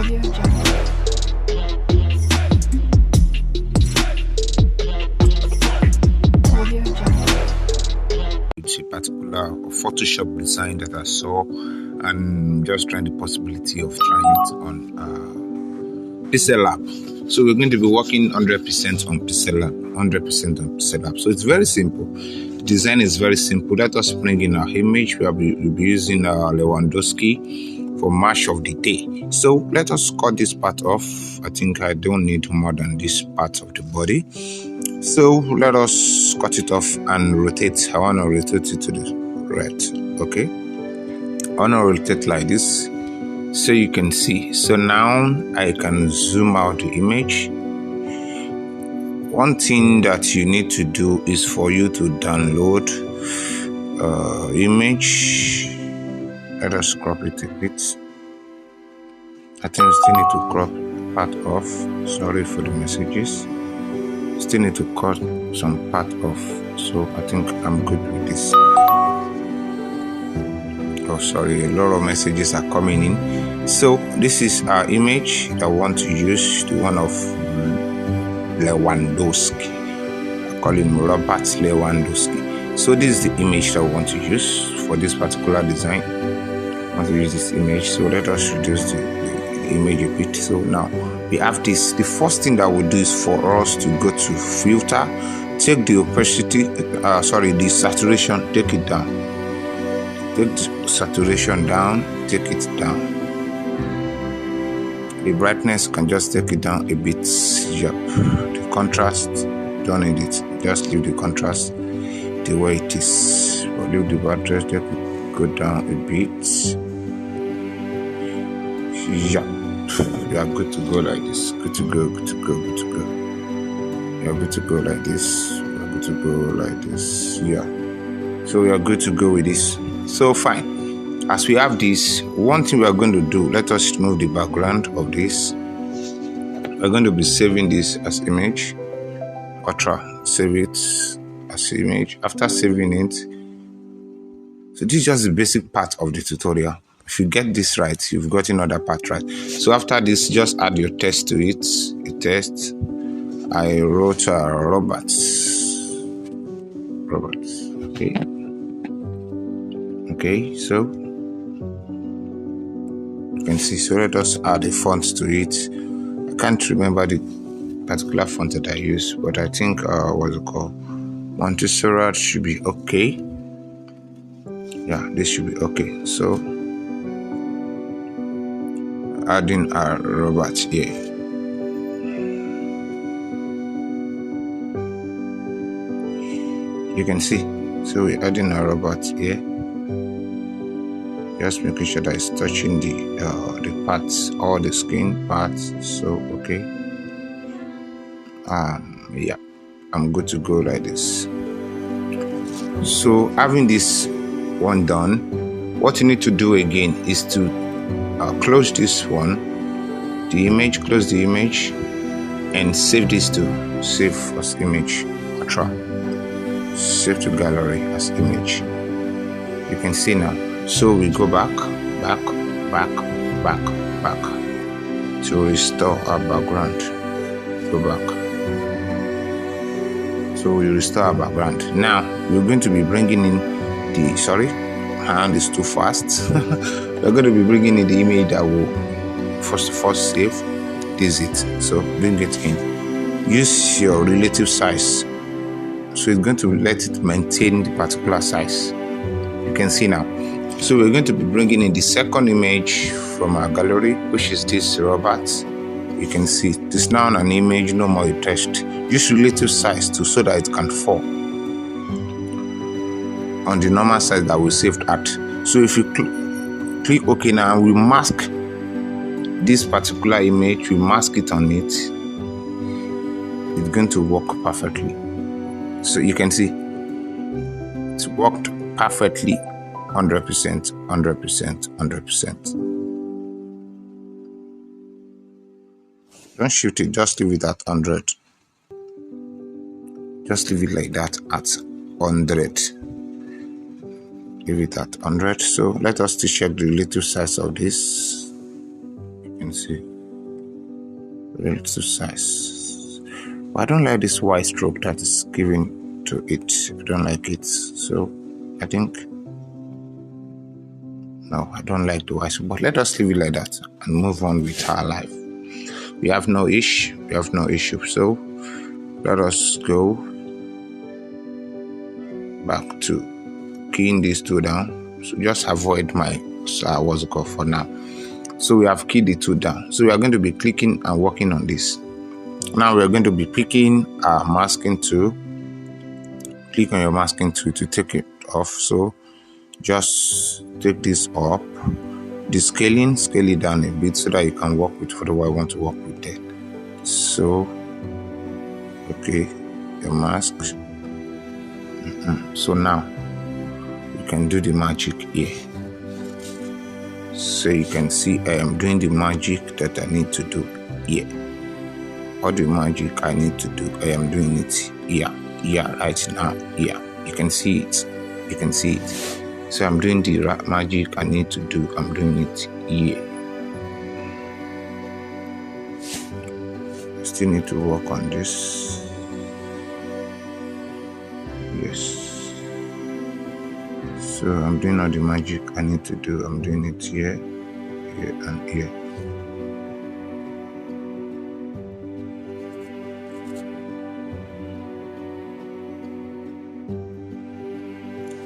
It's a particular Photoshop design that I saw, and just trying the possibility of trying it on Pixellab. So we're going to be working 100% on Pixellab, 100% on Pixellab. So it's very simple. The design is very simple. Let us bring in our image. We'll be using Lewandowski for March of the Day. So let us cut this part off. I think I don't need more than this part of the body. So let us cut it off and rotate. I want to rotate it to the right. Okay. I want to rotate like this so you can see. So now I can zoom out the image. One thing that you need to do is for you to download image. Let us crop it a bit. I think we still need to crop part off. Sorry for the messages. Still need to cut some part off. So I think I'm good with this. Oh, sorry, a lot of messages are coming in. So this is our image that I want to use, the one of Lewandowski. I call him Robert Lewandowski. So this is the image that I want to use for this particular design. I want to use this image. So let us reduce the image a bit. So now we have this. The first thing that we'll do is for us to go to filter, take the opacity, the saturation, take it down. Take the saturation down, take it down. The brightness can just take it down a bit. Yep. The contrast, don't need it. Just leave the contrast the way it is. Or leave the brightness, take it go down a bit. Yep. You are good to go like this. Good to go, good to go, good to go. You are good to go like this. You are good to go like this. Yeah. So we are good to go with this. So fine. As we have this, one thing we are going to do, let us remove the background of this. We're going to be saving this as image. Ultra, save it as image. After saving it, so this is just the basic part of the tutorial. If you get this right, you've got another part right. So after this, just add your text to it. A text. I wrote Robert. Okay. Okay, so you can see. So let us add a font to it. I can't remember the particular font that I use, but I think what's it called? Montserrat should be okay. Yeah, this should be okay. So adding our Robert here. You can see. So we're adding our Robert here. Just making sure that it's touching the parts, all the skin parts. So okay. Yeah, I'm good to go like this. So having this one done, what you need to do again is to close this one, the image, close the image, and save this to save as image. Ultra, save to gallery as image. You can see now. So we go back to restore our background. Go back. So we restore our background. Now we're going to be bringing in the hand is too fast. We're going to be bringing in the image that will first save. This is it. So bring it in. Use your relative size. So it's going to let it maintain the particular size. You can see now. So we're going to be bringing in the second image from our gallery, which is this Robert. You can see this now an image, no more text. Use relative size too, so that it can fall on the normal size that we saved at. So if you click OK now, we mask this particular image, we mask it on it. It's going to work perfectly. So you can see it's worked perfectly. 100%, 100%, 100%. Don't shoot it, just leave it at 100. Just leave it like that at 100. Leave it at 100. So let us check the relative size of this. You can see relative size. But I don't like this white stroke that is given to it. I don't like it. So I think no, I don't like the white stroke. But let us leave it like that and move on with our life. We have no issue. We have no issue. So let us go back to keying these two down. So just avoid my what's it called for now. So we have keyed the two down. So we are going to be clicking and working on this. Now we are going to be picking our masking tool. Click on your masking tool to take it off. So just take this up. The scaling, scale it down a bit so that you can work with whatever I want to work with there. So okay, the mask. So now you can do the magic here. So you can see I am doing the magic that I need to do here. All the magic I need to do, I am doing it here, right now, here. You can see it. You can see it. So I'm doing the magic I need to do. I'm doing it here. I still need to work on this. Yes. So I'm doing all the magic I need to do. I'm doing it here, here, and here.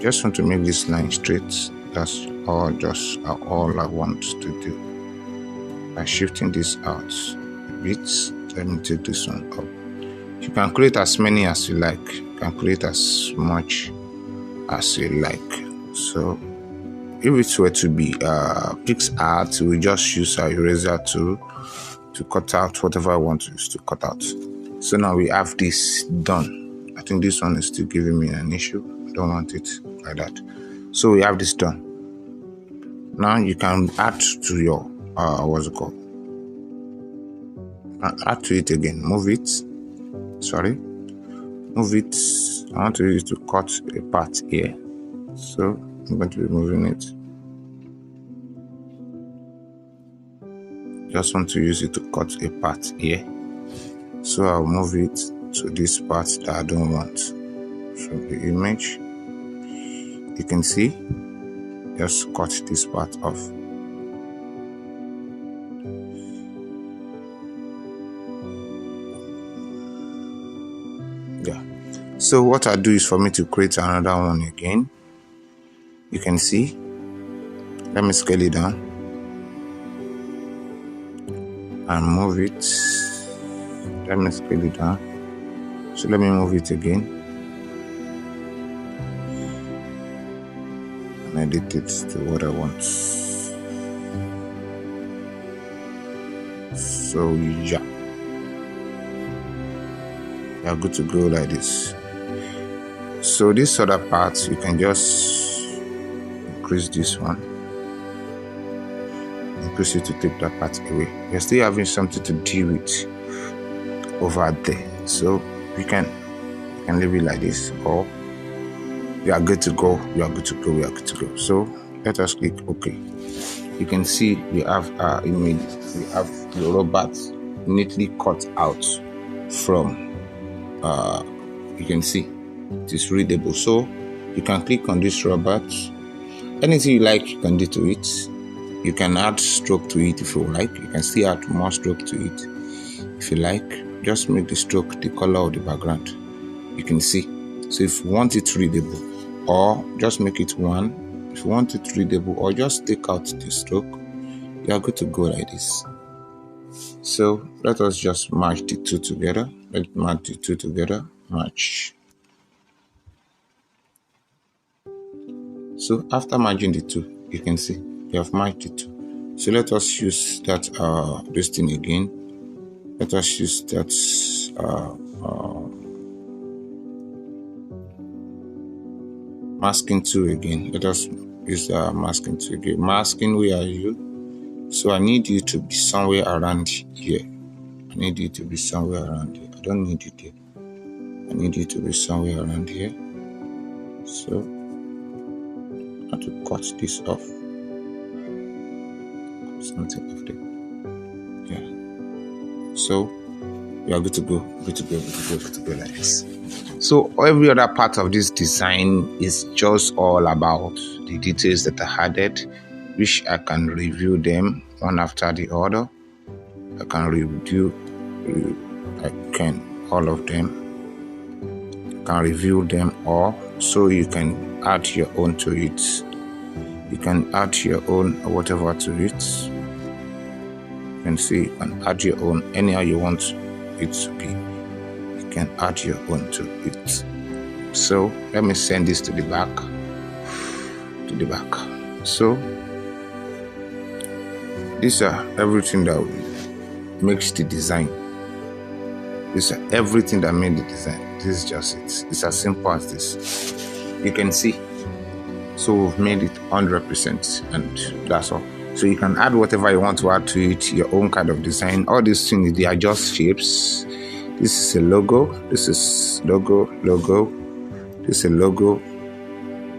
Just want to make this line straight. That's all. Just all I want to do. By shifting this out a bit, let me take this one up. You can create as many as you like. You can create as much as you like. So if it were to be Pixellab, we just use our eraser tool to cut out whatever I want to use to cut out. So now we have this done. I think this one is still giving me an issue. I don't want it like that. So we have this done. Now you can add to your what's it called? Add to it again. Move it. Sorry. Move it. I want to use it to cut a part here. So I'm going to be moving it. Just want to use it to cut a part here. So I'll move it to this part that I don't want. So the image, you can see, just cut this part off. Yeah. So what I do is for me to create another one again. You can see. Let me scale it down and move it. Let me scale it down. So let me move it again and edit it to what I want. So yeah, we are good to go like this. So this other part, you can just increase this one. Increase it to take that part away. You're still having something to deal with over there. So you can leave it like this, or we are good to go. We are good to go. We are good to go. So let us click OK. You can see we have our image. We have the robot neatly cut out from. You can see it is readable. So you can click on this robot. Anything you like, you can do to it. You can add stroke to it if you like. You can still add more stroke to it if you like. Just make the stroke the color of the background. You can see. So if you want it readable, or just make it one. If you want it readable, or just take out the stroke, you are good to go like this. So let us just match the two together. Let's match the two together. Match. So after merging the two, you can see we have matched the two. So let us use that this thing again. Let us use that masking tool again. Let us use the masking tool again. Masking, where are you? So I need you to be somewhere around here. I need you to be somewhere around here. I don't need you there. I need you to be somewhere around here. So I have to cut this off. Cut something off there. Yeah. So we are good to go, good to go like this. So every other part of this design is just all about the details that are added, which I can review them one after the other. I can review, all of them. I can review them all, so you can add your own to it. You can add your own whatever to it. You can see you can add your own anyhow you want it to be. You can add your own to it. So let me send this to the back. So these are everything that makes the design. These are everything that made the design. This is just it. It's as simple as this. You can see. So we've made it 100%, and that's all. So you can add whatever you want to add to it, your own kind of design. All these things, they are just shapes. This is a logo. This is logo. This is a logo.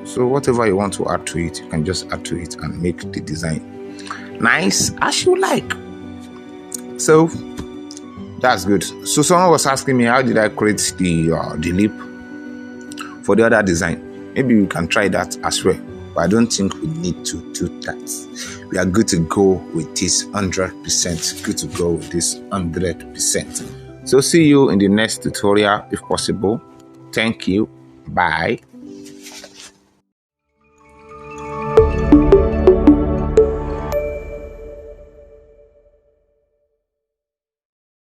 So whatever you want to add to it, you can just add to it and make the design nice as you like. So that's good. So someone was asking me, how did I create the lip for the other design? Maybe we can try that as well, but I don't think we need to do that. We are good to go with this 100%. Good to go with this 100%. So see you in the next tutorial if possible. Thank you. Bye.